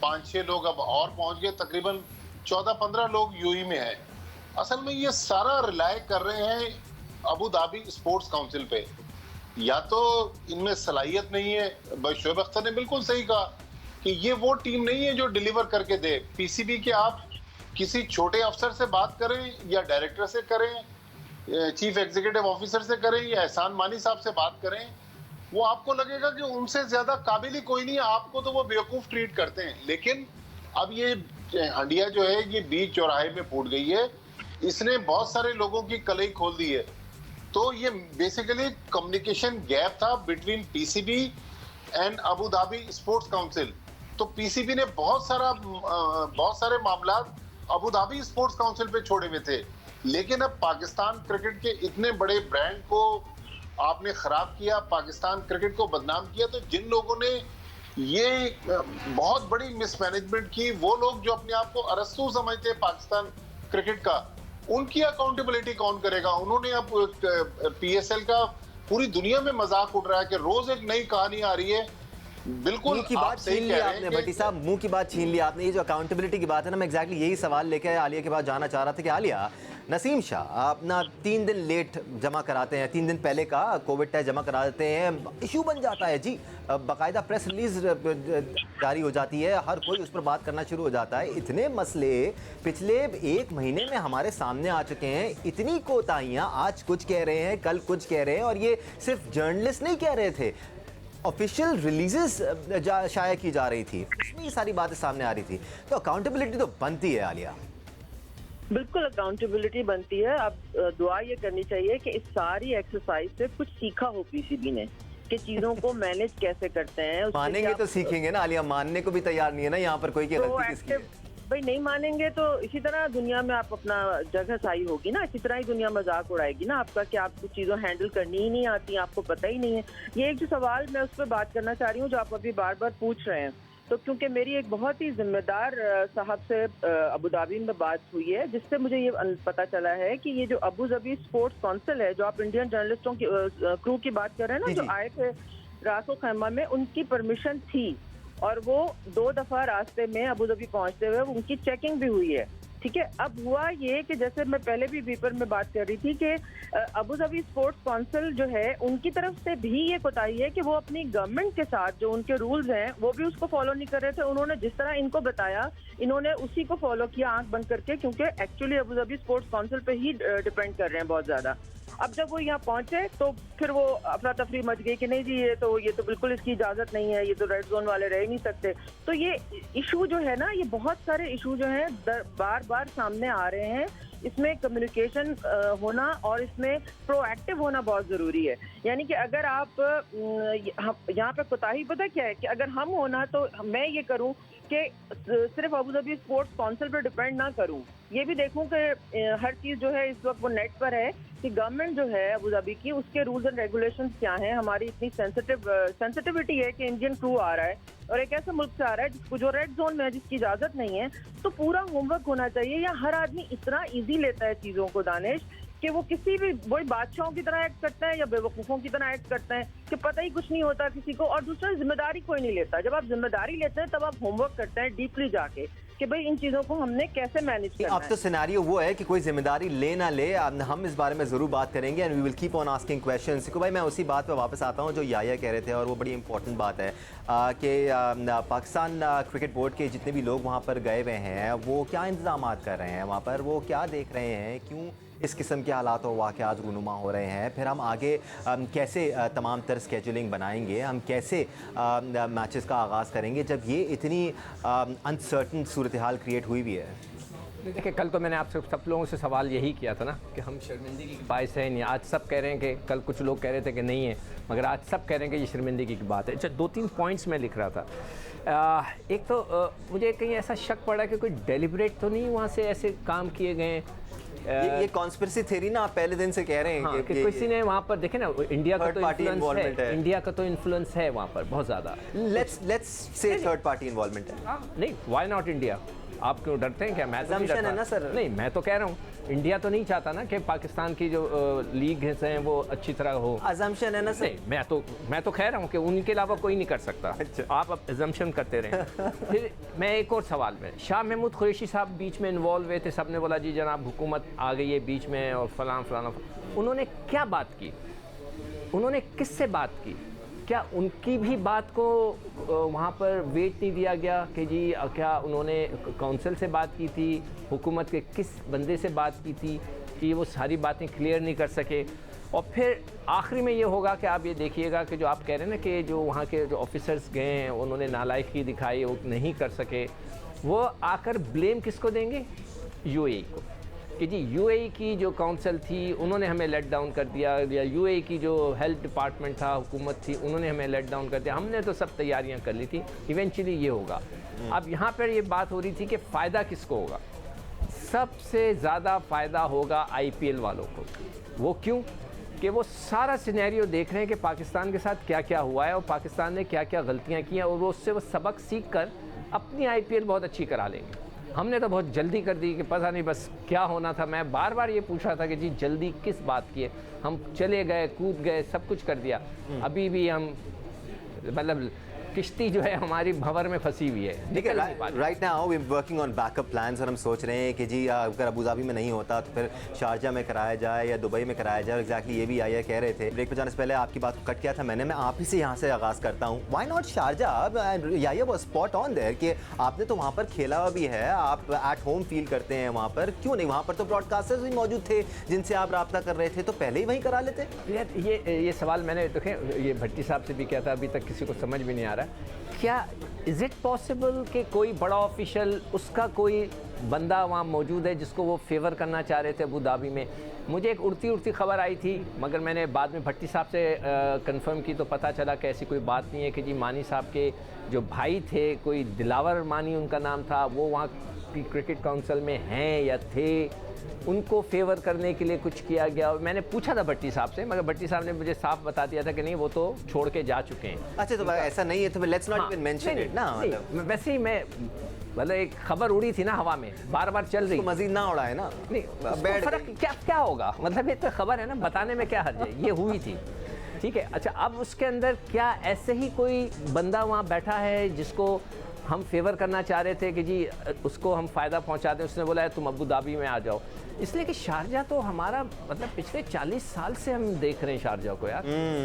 [SPEAKER 2] 5-6 लोग अब और पहुंच गए, तकरीबन 14-15 लोग यूएई में हैं। असल में ये सारा रिलाय कर रहे हैं अबू धाबी स्पोर्ट्स काउंसिल पे। या तो इनमें सलाहियत नहीं है, शोएब अख्तर ने बिल्कुल सही कहा कि ये वो टीम नहीं है जो डिलीवर करके दे। पीसीबी के आप किसी छोटे अफसर से बात करें या डायरेक्टर से करें, चीफ एग्जीक्यूटिव ऑफिसर से करें या एहसान मानी साहब से बात करें, वो आपको लगेगा कि उनसे ज्यादा काबिल ही कोई नहीं है, आपको तो वो बेवकूफ ट्रीट करते हैं। लेकिन अब ये हंडिया जो है ये बीच चौराहे में फूट गई है, इसने बहुत सारे लोगों की कलई खोल दी है। तो ये बेसिकली कम्युनिकेशन गैप था between PCB and Abu Dhabi sports council. तो पीसीबी ने बहुत सारे मामला अबू धाबी स्पोर्ट्स काउंसिल पे छोड़े हुए थे। लेकिन अब पाकिस्तान क्रिकेट के इतने बड़े ब्रांड को आपने खराब किया, पाकिस्तान क्रिकेट को बदनाम किया, तो जिन लोगों ने ये बहुत बड़ी मिसमैनेजमेंट की, वो लोग जो अपने आप को अरस्तू समझते हैं पाकिस्तान क्रिकेट का, उनकी अकाउंटेबिलिटी कौन करेगा? उन्होंने अब पीएसएल का पूरी दुनिया में मजाक उड़ रहा है कि रोज एक नई कहानी आ रही है। बिल्कुल
[SPEAKER 1] मुंह की बात छीन ली आपने भट्टी साहब, मुंह की बात छीन ली आपने। ये जो अकाउंटेबिलिटी की बात है ना, मैं एग्जैक्टली यही सवाल लेकर आलिया के पास जाना चाह रहा था कि आलिया, नसीम शाह अपना 3 दिन लेट जमा कराते हैं, 3 दिन पहले का कोविड टेस्ट जमा करा देते हैं, इशू बन जाता है जी, बाकायदा प्रेस रिलीज जारी हो जाती है, हर कोई उस पर बात करना शुरू हो जाता है। इतने मसले पिछले 1 महीने में हमारे सामने आ चुके हैं, इतनी कोताहियाँ, आज कुछ कह रहे हैं, कल कुछ कह रहे हैं, और ये सिर्फ जर्नलिस्ट नहीं कह रहे थे, ऑफिशियल रिलीजेस शाया की जा रही थी, उसमें ये सारी बातें सामने आ रही थी। तो अकाउंटेबिलिटी तो बनती है आलिया।
[SPEAKER 5] बिल्कुल अकाउंटेबिलिटी बनती है। अब दुआ ये करनी चाहिए कि इस सारी एक्सरसाइज से कुछ सीखा हो पीसीबी ने कि चीजों को मैनेज कैसे करते हैं।
[SPEAKER 1] मानेंगे तो सीखेंगे ना आलिया, मानने को भी तैयार नहीं है ना यहाँ पर कोई की गलती किसकी है।
[SPEAKER 5] भाई नहीं मानेंगे तो इसी तरह दुनिया में आप अपना जगह साई होगी ना, इसी तरह ही दुनिया मजाक उड़ाएगी ना आपका कि आपको चीज़ों हैंडल करनी ही नहीं आती, आपको पता ही नहीं है। ये एक जो सवाल मैं उस पर बात करना चाह रही हूँ जो आप अभी बार बार पूछ रहे हैं, तो क्योंकि मेरी एक बहुत ही जिम्मेदार साहब से अबू धाबी में बात हुई है, जिससे मुझे ये पता चला है कि ये जो अबू धाबी स्पोर्ट्स काउंसिल है, जो आप इंडियन जर्नलिस्टों की क्रू की बात कर रहे हैं ना, जो आए थे रासो खैमा में, उनकी परमिशन थी और वो 2 दफा रास्ते में अबू धाबी पहुंचते हुए उनकी चेकिंग भी हुई है। ठीक है, अब हुआ ये कि जैसे मैं पहले भी बीपर में बात कर रही थी कि अबू धाबी स्पोर्ट्स काउंसिल जो है उनकी तरफ से भी ये कोताही है कि वो अपनी गवर्नमेंट के साथ जो उनके रूल्स हैं वो भी उसको फॉलो नहीं कर रहे थे। उन्होंने जिस तरह इनको बताया इन्होंने उसी को फॉलो किया आंख बंद करके, क्योंकि actually Abu Dhabi sports council पे ही डिपेंड कर रहे हैं बहुत ज्यादा। अब जब वो यहाँ पहुंचे तो फिर वो अफरा तफरी मच गई कि नहीं जी ये तो बिल्कुल इसकी इजाजत नहीं है, ये तो रेड जोन वाले रह ही नहीं सकते। तो ये इशू जो है ना, ये बहुत सारे इशू जो हैं बार बार सामने आ रहे हैं। इसमें कम्युनिकेशन होना और इसमें प्रोएक्टिव होना बहुत ज़रूरी है। यानी कि अगर आप यहाँ पे कोताही पता क्या है कि अगर हम होना तो मैं ये करूँ कि सिर्फ अबू धाबी स्पोर्ट्स काउंसिल पर डिपेंड ना करूँ, ये भी देखूँ कि हर चीज़ जो है इस वक्त वो नेट पर है कि गवर्नमेंट जो है अबू धाबी की उसके रूल्स एंड रेगुलेशंस क्या हैं। हमारी इतनी सेंसिटिविटी है कि इंडियन क्रू आ रहा है और एक ऐसे मुल्क से आ रहा है जिसको जो रेड जोन में है, जिसकी इजाजत नहीं है, तो पूरा होमवर्क होना चाहिए। या हर आदमी इतना इजी लेता है चीज़ों को दानिश कि वो किसी भी वही बादशाहों की तरह एक्ट करते हैं या बेवकूफ़ों की तरह एक्ट करते हैं कि पता ही कुछ नहीं होता किसी को, और दूसरा जिम्मेदारी कोई नहीं लेता। जब आप जिम्मेदारी लेते हैं तब आप होमवर्क करते हैं डीपली जाके कि भाई इन चीज़ों को हमने कैसे मैनेज करना है।
[SPEAKER 1] अब तो सिनेरियो वो है कि कोई जिम्मेदारी ले ना ले, हम इस बारे में ज़रूर बात करेंगे and we will keep on asking questions. को भाई मैं उसी बात पे वापस आता हूँ जो याया कह रहे थे, और वो बड़ी इंपॉर्टेंट बात है कि पाकिस्तान क्रिकेट बोर्ड के जितने भी लोग वहाँ पर गए हुए हैं वो क्या इंतजाम कर रहे हैं वहाँ पर, वो क्या देख रहे हैं, क्यों इस किस्म के हालात और वाक़यात रूनुमा हो रहे हैं, फिर हम आगे कैसे तमाम तर स्केजुलिंग बनाएंगे, हम कैसे मैचेस का आगाज़ करेंगे जब ये इतनी अनसर्टन सूरत हाल क्रिएट हुई भी है।
[SPEAKER 3] देखिए, कल तो मैंने आपसे सब लोगों से सवाल यही किया था ना कि हम शर्मिंदगी की बाइस है नहीं। आज सब कह रहे हैं कि कल कुछ लोग कह रहे थे कि नहीं है, मगर आज सब कह रहे हैं कि ये शर्मिंदगी की बात है। अच्छा, 2-3 पॉइंट्स मैं लिख रहा था। एक तो मुझे कहीं ऐसा शक पड़ा कि कोई डेलिब्रेट तो नहीं वहाँ से ऐसे काम किए गए।
[SPEAKER 1] ये कॉन्स्पिरेसी थ्योरी ना आप पहले दिन से कह रहे हैं।
[SPEAKER 3] हाँ, कि किसी ने वहाँ पर देखे ना, इंडिया का तो
[SPEAKER 1] इन्वॉल्वमेंट है,
[SPEAKER 3] इंडिया का तो इन्फ्लुएंस है वहाँ पर बहुत ज़्यादा।
[SPEAKER 1] Let's say third party involvement है।
[SPEAKER 3] नहीं, व्हाई नॉट इंडिया? आप क्यों डरते हैं क्या? मैं तो नहीं
[SPEAKER 1] Assumption
[SPEAKER 3] डरता।
[SPEAKER 1] है ना सर।
[SPEAKER 3] नहीं, मैं तो कह रहा हूँ इंडिया तो नहीं चाहता ना कि पाकिस्तान की जो लीग हैं वो अच्छी तरह हो।
[SPEAKER 1] अजम्पशन है ना सर।
[SPEAKER 3] नहीं, मैं तो कह रहा हूँ कि उनके अलावा कोई नहीं कर सकता। आप अब एजम्पशन करते रहें। फिर मैं एक और सवाल में, शाह महमूद कुरैशी साहब बीच में इन्वॉल्व हुए थे, सबने बोला जी जनाब हुकूमत आ गई है बीच में और फलाना। उन्होंने क्या बात की? उन्होंने किससे बात की? क्या उनकी भी बात को वहाँ पर वेट नहीं दिया गया कि जी क्या उन्होंने काउंसिल से बात की थी, हुकूमत के किस बंदे से बात की थी कि वो सारी बातें क्लियर नहीं कर सके? और फिर आखिरी में ये होगा कि आप ये देखिएगा कि जो आप कह रहे हैं ना कि जो वहाँ के जो ऑफिसर्स गए हैं उन्होंने नालायकी दिखाई, वो नहीं कर सके, वो आकर ब्लेम किसको देंगे? यूएई को, कि जी यूएई की जो काउंसिल थी उन्होंने हमें लेट डाउन कर दिया, या यूएई की जो हेल्थ डिपार्टमेंट था, हुकूमत थी, उन्होंने हमें लेट डाउन कर दिया, हमने तो सब तैयारियां कर ली थी। इवेंचुअली ये होगा। अब यहाँ पर ये बात हो रही थी कि फ़ायदा किसको होगा? सबसे ज़्यादा फ़ायदा होगा आईपीएल वालों को। वो क्यों? कि वो सारा सिनेरियो देख रहे हैं कि पाकिस्तान के साथ क्या क्या हुआ है और पाकिस्तान ने क्या क्या गलतियाँ की हैं, और वो उससे वो सबक सीख कर अपनी आईपीएल बहुत अच्छी करा लेंगे। हमने तो बहुत जल्दी कर दी कि पता नहीं बस क्या होना था। मैं बार बार ये पूछ रहा था कि जी जल्दी किस बात की है? हम चले गए, कूद गए, सब कुछ कर दिया, अभी भी हम मतलब किश्ती जो है हमारी भंवर में फंसी हुई है।
[SPEAKER 1] ठीक है, right now we working on backup plans, और हम सोच रहे हैं कि जी अगर अबू धाबी में नहीं होता तो फिर शारजा में कराया जाए या दुबई में कराया जाए। एग्जैक्टली ये भी आया कह रहे थे। ब्रेक पे जाने से पहले आपकी बात को कट किया था मैंने, मैं आप ही से यहाँ से आगाज़ करता हूँ। Why not Sharjah? ये वो स्पॉट ऑन देयर कि आपने तो वहाँ पर खेला हुआ भी है, आप एट होम फील करते हैं वहाँ पर, क्यों नहीं? वहाँ पर तो ब्रॉडकास्टर्स भी मौजूद थे जिनसे आप रब्ता कर रहे थे, तो पहले ही वहीं करा लेते।
[SPEAKER 3] यार ये सवाल मैंने देखे, ये भट्टी साहब से भी किया था, अभी तक किसी को समझ भी नहीं आ रहा। क्या इज़ इट पॉसिबल कि कोई बड़ा ऑफिशियल, उसका कोई बंदा वहाँ मौजूद है जिसको वो फेवर करना चाह रहे थे अबू धाबी में? मुझे एक उड़ती खबर आई थी, मगर मैंने बाद में भट्टी साहब से कंफर्म की तो पता चला कि ऐसी कोई बात नहीं है कि जी मानी साहब के जो भाई थे, कोई दिलावर मानी उनका नाम था, वो वहाँ की क्रिकेट काउंसिल में हैं या थे, उनको फेवर करने के लिए कुछ किया गया। मैंने पूछा था भट्टी साहब से, मगर भट्टी साहब ने मुझे साफ बता दिया था कि नहीं, वो तो छोड़ के जा चुके हैं।
[SPEAKER 1] अच्छा, तो ऐसा नहीं है तो let's not even mention it ना। मतलब
[SPEAKER 3] वैसे ही मैं मतलब एक खबर उड़ी थी ना हवा में, बार बार चल रही,
[SPEAKER 1] तो मजीद ना उड़ा है ना।
[SPEAKER 3] नहीं फर्क क्या होगा? मतलब ये तो खबर है ना, बताने में क्या हर्ज है? ये हुई थी, ठीक है। अच्छा, अब उसके अंदर क्या ऐसे ही कोई बंदा वहाँ बैठा है जिसको हम फेवर करना चाह रहे थे कि जी उसको हम फ़ायदा पहुँचा दें? उसने बोला है तुम अबू धाबी में आ जाओ। इसलिए कि शारजा तो हमारा मतलब पिछले 40 साल से हम देख रहे हैं शारजा को यार।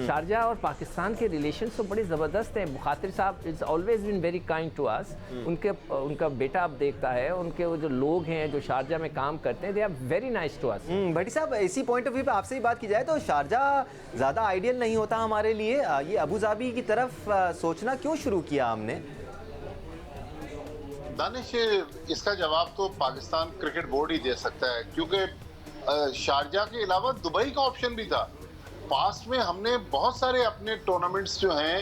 [SPEAKER 3] शारजा और पाकिस्तान के रिलेशन तो बड़े ज़बरदस्त हैं। मुखातिर साहब is always been very kind to us. उनका बेटा अब देखता है, उनके वो जो लोग हैं जो शारजा में काम करते हैं, they are very nice to us.
[SPEAKER 1] Bhatti साहब, इसी पॉइंट ऑफ व्यू पे आपसे ही बात की जाए तो शारजा ज़्यादा आइडियल नहीं होता हमारे लिए? ये अबू धाबी की तरफ सोचना क्यों शुरू किया हमने?
[SPEAKER 2] दानिश, इसका जवाब तो पाकिस्तान क्रिकेट बोर्ड ही दे सकता है, क्योंकि शारजा के अलावा दुबई का ऑप्शन भी था। पास्ट में हमने बहुत सारे अपने टूर्नामेंट्स जो हैं,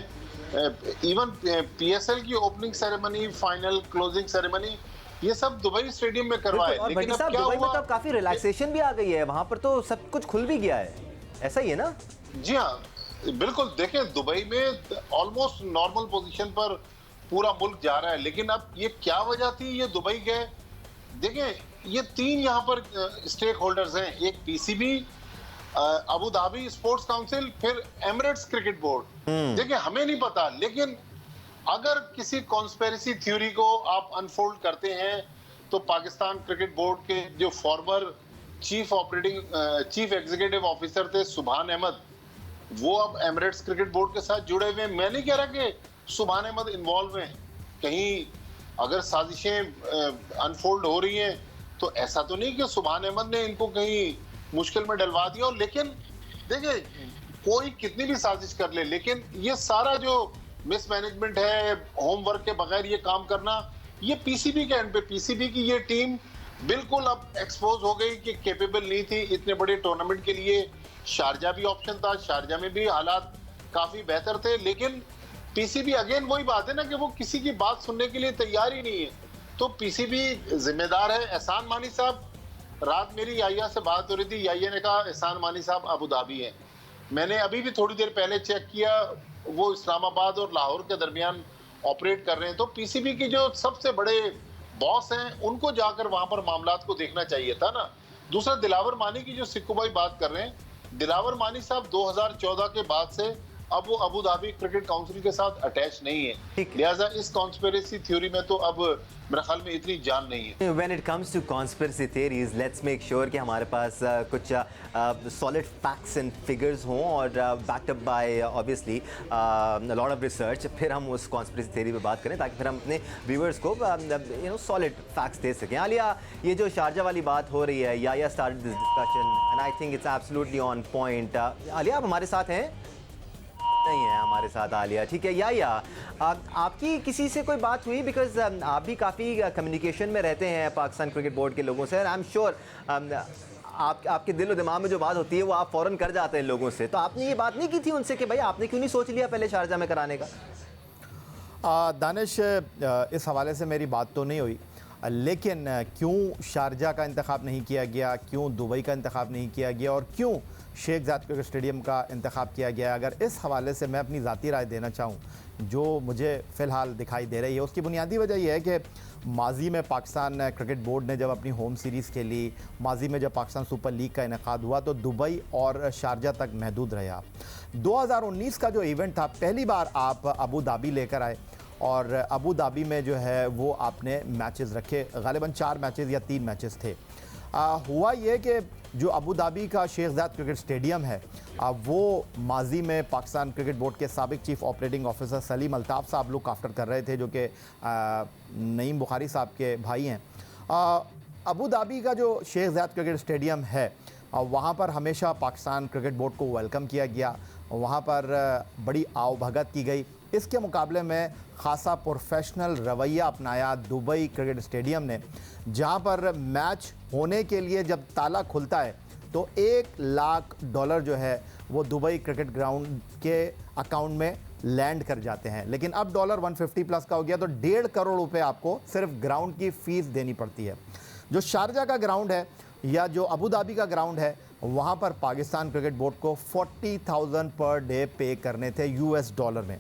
[SPEAKER 2] इवन पीएसएल की opening ceremony, final, closing ceremony, ये सब दुबई स्टेडियम में करवाए।
[SPEAKER 1] और भट्टी साहब, दुबई में तो काफ़ी रिलैक्सेशन भी आ गई है, वहाँ पर तो सब कुछ खुल भी गया है, ऐसा ही है ना?
[SPEAKER 2] जी हाँ, बिल्कुल। देखें, दुबई में ऑलमोस्ट नॉर्मल पोजीशन पर पूरा मुल्क जा रहा है, लेकिन अब ये क्या वजह थी ये दुबई गए? देखें, ये 3 यहाँ पर स्टेक होल्डर्स हैं, एक PCB, Abu Dhabi sports council, फिर एमिरेट्स क्रिकेट बोर्ड। देखिए, हमें नहीं पता, लेकिन अगर किसी कॉन्स्पिरेसी थ्योरी को आप अनफोल्ड करते हैं तो पाकिस्तान क्रिकेट बोर्ड के जो फॉर्मर चीफ एग्जीक्यूटिव ऑफिसर थे सुभान अहमद, वो अब एमिरेट्स क्रिकेट बोर्ड के साथ जुड़े हुए हैं। मैं नहीं कह रहा कि सुभान अहमद इन्वॉल्व हैं, कहीं अगर साजिशें अनफोल्ड हो रही हैं तो ऐसा तो नहीं कि सुभान अहमद ने इनको कहीं मुश्किल में डलवा दिया। लेकिन देखिए, कोई कितनी भी साजिश कर ले, लेकिन ये सारा जो मिसमैनेजमेंट है, होमवर्क के बगैर ये काम करना, ये पीसीबी के एंड पे, पीसीबी की ये टीम बिल्कुल अब एक्सपोज हो गई कि कैपेबल नहीं थी इतने बड़े टूर्नामेंट के लिए। शारजा भी ऑप्शन था, शारजा में भी हालात काफी बेहतर थे, लेकिन पीसीबी अगेन वही बात है ना कि वो किसी की बात सुनने के लिए तैयार ही नहीं है। तो पीसीबी जिम्मेदार है। एहसान मानी साहब, रात मेरी याहिया से बात हो रही थी, याहिया ने कहा एहसान मानी साहब अबू धाबी हैं। मैंने अभी भी थोड़ी देर पहले चेक किया, वो इस्लामाबाद और लाहौर के दरमियान ऑपरेट कर रहे हैं। तो पीसीबी की जो सबसे बड़े बॉस हैं, उनको जाकर वहां पर मामलात को देखना चाहिए था ना। दूसरा, दिलावर मानी की जो सिक्कू भाई बात कर रहे हैं, दिलावर मानी साहब 2014 के बाद से अब वो अबू धाबी क्रिकेट काउंसिल के साथ अटैच नहीं है, लिहाजा इस कॉन्स्पिरेसी थ्योरी में तो अब मेरे ख्याल में इतनी जान नहीं है।
[SPEAKER 1] When it comes to conspiracy theories, let's make sure कि हमारे पास कुछ solid facts and figures हों और backed up by obviously a lot of research, फिर हम उस conspiracy theory पे बात करें ताकि फिर हम अपने viewers को solid facts दे सकें। आलिया, ये जो शारजा वाली बात हो रही है, या started this discussion and I think it's absolutely on point। Alia, आप हमारे साथ हैं? नहीं है हमारे साथ आलिया, ठीक है। या आपकी किसी से कोई बात हुई, बिकॉज आप भी काफ़ी कम्युनिकेशन में रहते हैं पाकिस्तान क्रिकेट बोर्ड के लोगों से, आई एम श्योर आपके दिल और दिमाग में जो बात होती है वो आप फ़ौरन कर जाते हैं लोगों से, तो आपने ये बात नहीं की थी उनसे कि भाई आपने क्यों नहीं सोच लिया पहले शारजा में कराने का?
[SPEAKER 6] दानिश, इस हवाले से मेरी बात तो नहीं हुई, लेकिन क्यों शारजा का इंतखाब नहीं किया गया, क्यों दुबई का इंतखाब नहीं किया गया और क्यों शेख ज़ायद क्रिकेट स्टेडियम का इंतखाब किया गया, अगर इस हवाले से मैं अपनी ज़ाती राय देना चाहूँ जो मुझे फ़िलहाल दिखाई दे रही है, उसकी बुनियादी वजह यह है कि माजी में पाकिस्तान क्रिकेट बोर्ड ने जब अपनी होम सीरीज़ खेली, माजी में जब पाकिस्तान सुपर लीग का इनेकाद हुआ तो दुबई और शारजा तक महदूद रहा। 2019 का जो इवेंट था, पहली बार आप अबू धाबी लेकर आए और अबू धाबी में जो है वो आपने मैचेस रखे, गालिबन 4 मैचेस या 3 मैचेस थे। हुआ ये कि जो अबू धाबी का शेख ज़ायद क्रिकेट स्टेडियम है वो माजी में पाकिस्तान क्रिकेट बोर्ड के साबिक chief operating officer Salim Altaf साहब लुक आफ्टर कर रहे थे, जो कि नईम बुखारी साहब के भाई हैं। अबू धाबी का जो शेख ज़ायद क्रिकेट स्टेडियम है वहाँ पर हमेशा पाकिस्तान क्रिकेट बोर्ड को वेलकम किया गया, वहाँ पर बड़ी आवभगत की गई। इसके मुकाबले में ख़ासा प्रोफेशनल रवैया अपनाया दुबई क्रिकेट स्टेडियम ने, जहाँ पर मैच होने के लिए जब ताला खुलता है तो $1 लाख जो है वो दुबई क्रिकेट ग्राउंड के अकाउंट में लैंड कर जाते हैं। लेकिन अब डॉलर 150 प्लस का हो गया तो 1.5 करोड़ रुपए आपको सिर्फ ग्राउंड की फ़ीस देनी पड़ती है। जो शारजा का ग्राउंड है या जो अबू धाबी का ग्राउंड है, वहाँ पर पाकिस्तान क्रिकेट बोर्ड को 40,000 पर डे पे करने थे US डॉलर में।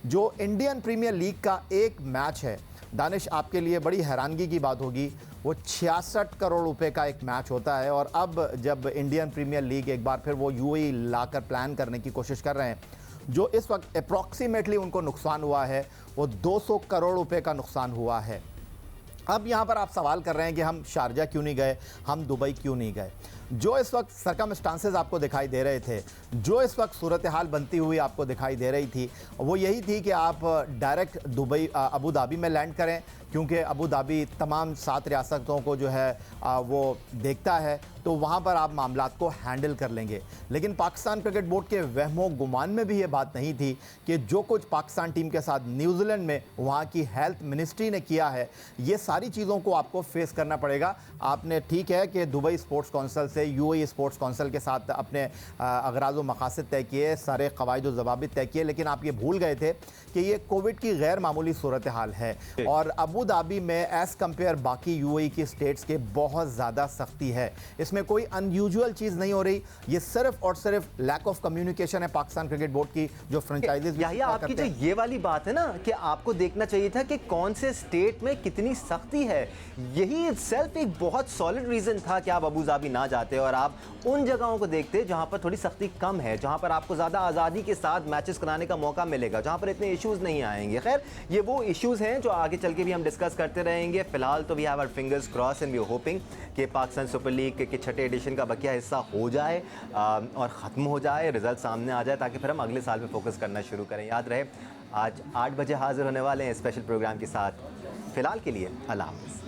[SPEAKER 6] जो इंडियन प्रीमियर लीग का एक मैच है, दानिश आपके लिए बड़ी हैरानगी की बात होगी, वो 66 करोड़ रुपए का एक मैच होता है। और अब जब इंडियन प्रीमियर लीग एक बार फिर वो UAE लाकर प्लान करने की कोशिश कर रहे हैं, जो इस वक्त अप्रॉक्सीमेटली उनको नुकसान हुआ है वो 200 करोड़ रुपए का नुकसान हुआ है। अब यहाँ पर आप सवाल कर रहे हैं कि हम शारजा क्यों नहीं गए, हम दुबई क्यों नहीं गए। जो इस वक्त सरकमस्टांसेस आपको दिखाई दे रहे थे, जो इस वक्त सूरत हाल बनती हुई आपको दिखाई दे रही थी, वो यही थी कि आप डायरेक्ट दुबई अबू धाबी में लैंड करें, क्योंकि अबू धाबी तमाम 7 रियासतों को जो है वो देखता है, तो वहाँ पर आप मामलात को हैंडल कर लेंगे। लेकिन पाकिस्तान क्रिकेट बोर्ड के वहमो गुमान में भी ये बात नहीं थी कि जो कुछ पाकिस्तान टीम के साथ न्यूजीलैंड में वहाँ की हेल्थ मिनिस्ट्री ने किया है, ये सारी चीज़ों को आपको फेस करना पड़ेगा। आपने ठीक है कि दुबई स्पोर्ट्स काउंसिल से UAE स्पोर्ट्स काउंसिल के साथ अपने अगराज़ व मकासद तय किए, सारे कवायद व ज़वाबित तय किए, लेकिन आप ये भूल गए थे कि ये कोविड की गैर मामूली सूरत हाल है और अबू धाबी में एज़ कम्पेयर बाकी UAE की स्टेट्स के बहुत ज़्यादा सख्ती है। इसमें कोई अनयूजुअल चीज़ नहीं हो रही, ये सिर्फ और सिर्फ लैक ऑफ कम्युनिकेशन है पाकिस्तान क्रिकेट बोर्ड की, जो फ्रेंचाइजीज।
[SPEAKER 1] आपकी जो ये वाली बात है ना कि आपको देखना चाहिए था कि कौन से स्टेट में कितनी सख्ती है, यही सेल्फ एक बहुत सॉलिड रीज़न था कि आप अबू धाबी ना जाते और आप उन जगहों को देखते जहां पर थोड़ी सख्ती कम है, जहां पर आपको ज़्यादा आज़ादी के साथ मैचेस कराने का मौका मिलेगा, जहां पर इतने इश्यूज़ नहीं आएंगे। खैर, ये वो इश्यूज़ हैं जो आगे चल के भी हम डिस्कस करते रहेंगे। फिलहाल तो we have our fingers cross and we are hoping कि पाकिस्तान सुपर लीग के 6ठे एडिशन का बकिया हिस्सा हो जाए और ख़त्म हो जाए, रिजल्ट सामने आ जाए, ताकि फिर हम अगले साल में फोकस करना शुरू करें। याद रहे, आज 8 बजे हाजिर होने वाले हैं स्पेशल प्रोग्राम के साथ। फ़िलहाल के लिए अल्लाह हाफ़िज़।